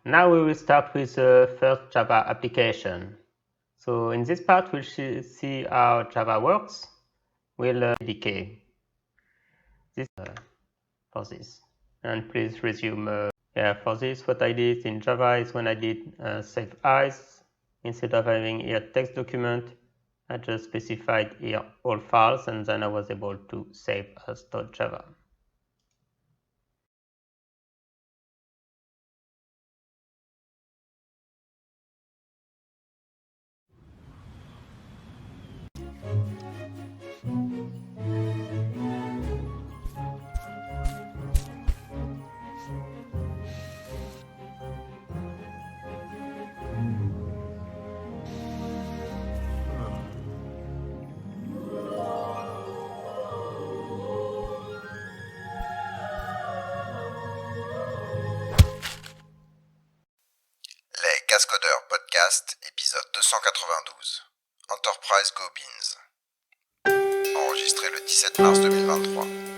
Now we will start with the first Java application. So in this part, we'll see how Java works. We'll decay this for this. And please resume. For this, what I did in Java is when I did save as, instead of having here text document, I just specified here all files, and then I was able to save as .java. Les Cascodeurs Podcast, épisode 292. Enterprise Go Beans. Enregistré le 17 mars 2023.